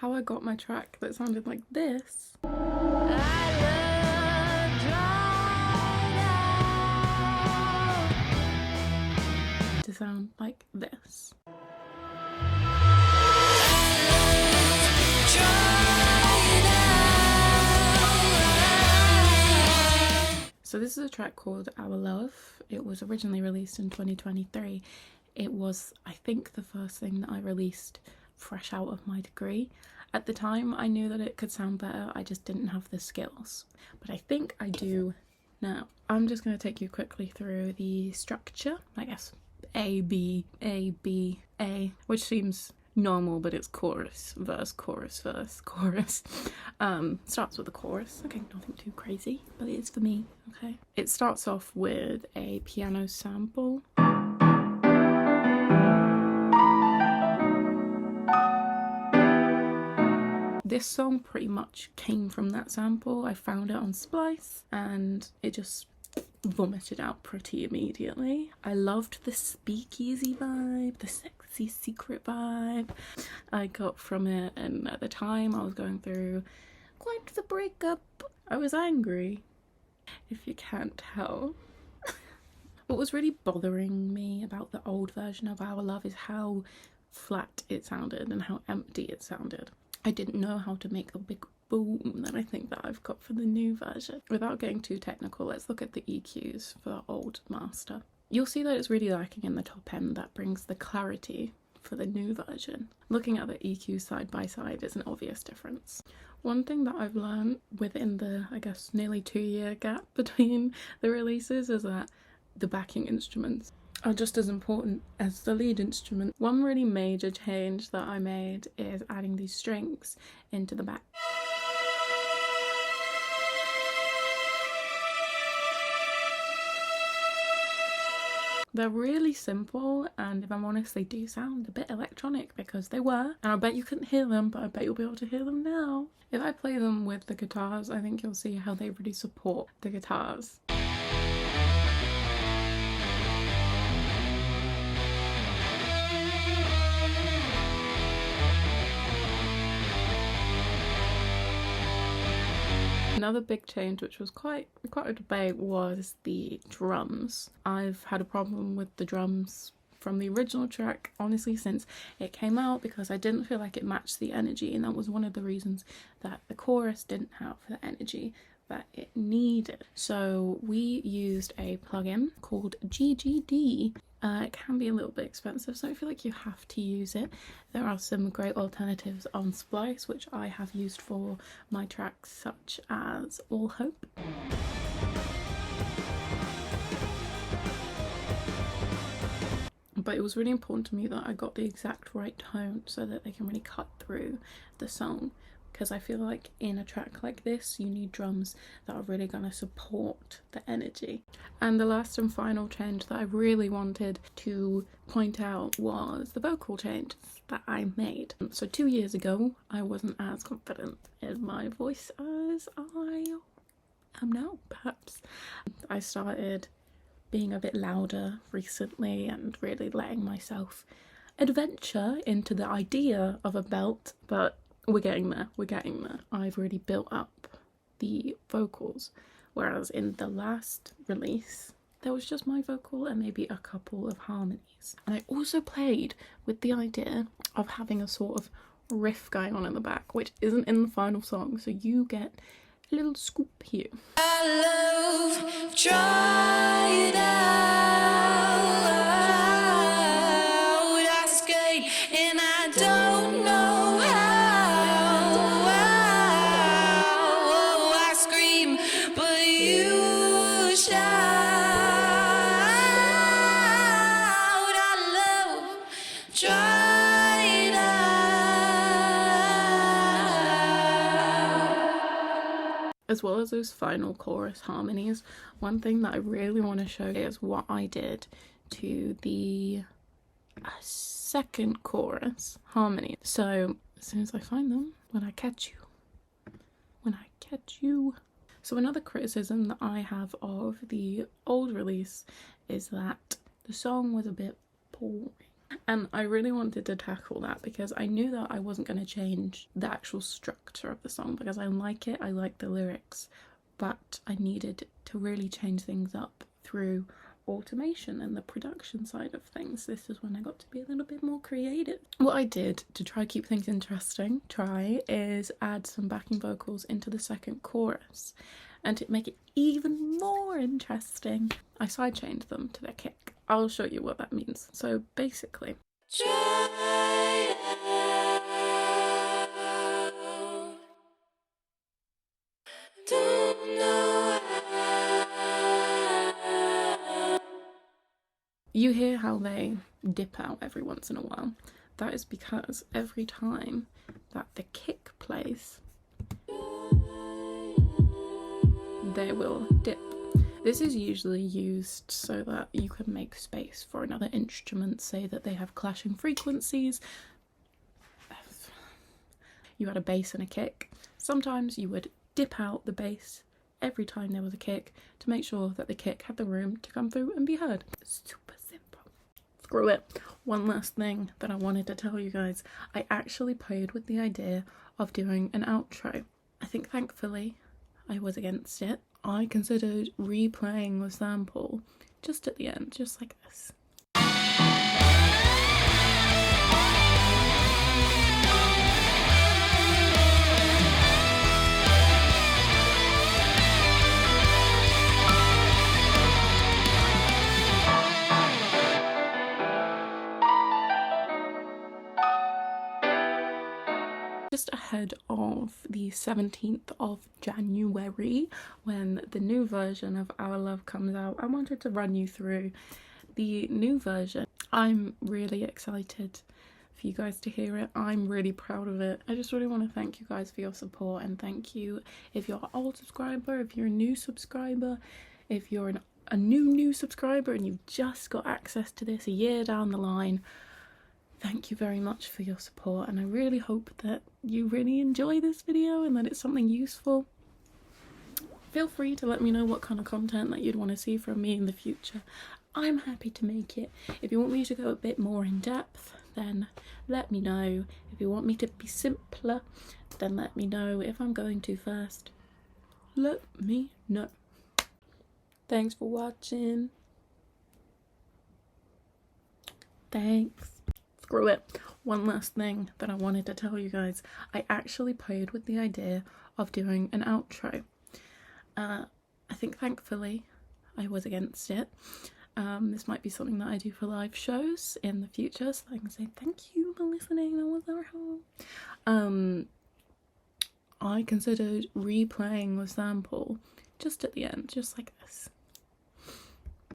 how I got my track that sounded like this to sound like this. So this is a track called Our Love. It was originally released in 2023. It was, I think, the first thing that I released fresh out of my degree. At the time, I knew that it could sound better, I just didn't have the skills. But I think I do now. I'm just going to take you quickly through the structure, I guess. A, B, A, B, A, which seems normal, but it's chorus, verse, chorus, verse, chorus. Starts with a chorus. Okay, nothing too crazy, but it is for me, okay? It starts off with a piano sample. This song pretty much came from that sample. I found it on Splice and it just vomited out pretty immediately. I loved the speakeasy vibe, the sexy secret vibe I got from it, and at the time I was going through quite the breakup. I was angry, if you can't tell. What was really bothering me about the old version of Our Love is how flat it sounded and how empty it sounded. I didn't know how to make the big boom that I think that I've got for the new version. Without getting too technical, let's look at the EQs for the old master. You'll see that it's really lacking in the top end. That brings the clarity for the new version. Looking at the EQs side by side is an obvious difference. One thing that I've learned within the, I guess, nearly 2-year gap between the releases is that the backing instruments are just as important as the lead instrument. One really major change that I made is adding these strings into the back. They're really simple, and if I'm honest, they do sound a bit electronic because they were. And I bet you couldn't hear them, but I bet you'll be able to hear them now. If I play them with the guitars, I think you'll see how they really support the guitars. Another big change, which was quite a debate, was the drums. I've had a problem with the drums from the original track, honestly, since it came out, because I didn't feel like it matched the energy, and that was one of the reasons that the chorus didn't have the energy that it needed. So we used a plugin called GGD. It can be a little bit expensive, so I feel like you have to use it. There are some great alternatives on Splice, which I have used for my tracks, such as All Hope. But it was really important to me that I got the exact right tone so that they can really cut through the song. Because I feel like in a track like this, you need drums that are really going to support the energy. And the last and final change that I really wanted to point out was the vocal changes that I made. So 2 years ago, I wasn't as confident in my voice as I am now, perhaps. I started being a bit louder recently and really letting myself adventure into the idea of a belt, but we're getting there. I've really built up the vocals, whereas in the last release there was just my vocal and maybe a couple of harmonies. And I also played with the idea of having a sort of riff going on in the back, which isn't in the final song, so you get a little scoop here. I love tried out, I skate and I don't know how. I scream, but you shout. I love tried out. As well as those final chorus harmonies, one thing that I really want to show is what I did to the second chorus harmony. So as soon as I find them, when I catch you. So another criticism that I have of the old release is that the song was a bit boring. And I really wanted to tackle that because I knew that I wasn't going to change the actual structure of the song because I like it, I like the lyrics, but I needed to really change things up through automation and the production side of things. This is when I got to be a little bit more creative. What I did to try keep things interesting, is add some backing vocals into the second chorus, and to make it even more interesting, I sidechained them to their kick. I'll show you what that means. So basically, you hear how they dip out every once in a while. That is because every time that the kick plays, they will dip. This is usually used so that you can make space for another instrument, say that they have clashing frequencies. You had a bass and a kick. Sometimes you would dip out the bass every time there was a kick to make sure that the kick had the room to come through and be heard. Super simple. Screw it. One last thing that I wanted to tell you guys. I actually played with the idea of doing an outro. I think thankfully I was against it. I considered replaying the sample just at the end, just like this. Just ahead of the 17th of January, when the new version of Our Love comes out, I wanted to run you through the new version. I'm really excited for you guys to hear it. I'm really proud of it. I just really want to thank you guys for your support, and thank you if you're an old subscriber, if you're a new subscriber, if you're a new subscriber and you've just got access to this a year down the line. Thank you very much for your support, and I really hope that you really enjoy this video and that it's something useful. Feel free to let me know what kind of content that you'd want to see from me in the future. I'm happy to make it. If you want me to go a bit more in depth, then let me know. If you want me to be simpler, then let me know. If I'm going too fast, let me know. Thanks for watching. Thanks. Screw it. One last thing that I wanted to tell you guys. I actually played with the idea of doing an outro. I think thankfully I was against it. This might be something that I do for live shows in the future, so I can say thank you for listening. That was our home. I considered replaying the sample just at the end, just like this.